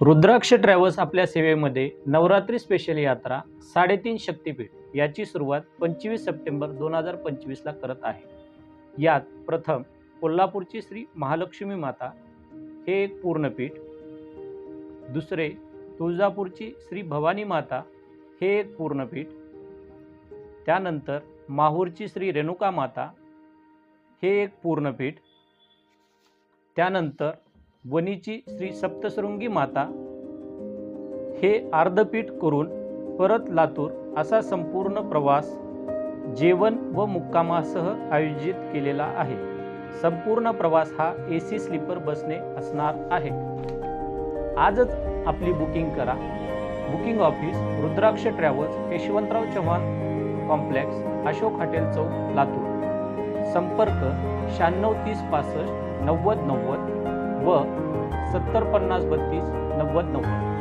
रुद्राक्ष travels आपल्या सेवेमध्ये Navratri special यात्रा 3.5 शक्तीपीठ याची सुरुवात 25 सप्टेंबर 2025ला करत आहे। यात प्रथम कोल्हापूरची श्री महालक्ष्मी माता हे एक पूर्णपीठ, दुसरे तुळजापूरची श्री भवानी माता हे एक पूर्णपीठ, त्यानंतर माहूरची श्री रेणुका माता हे एक पूर्णपीठ, त्यानंतर वणीची श्री सप्तशृंगी माता हे अर्धपीठ करून परत लातूर असा संपूर्ण प्रवास जेवण व मुक्कामासह आयोजित केलेला आहे। संपूर्ण प्रवास हा AC स्लीपर बसने असणार आहे। आजच आपली बुकिंग करा। Booking office Rudraksh travels, Yashwantrao Chavan complex, Ashok hotel Chowk, Latur. संपर्क 9630 65 90 90 व 70 50 32 90 90।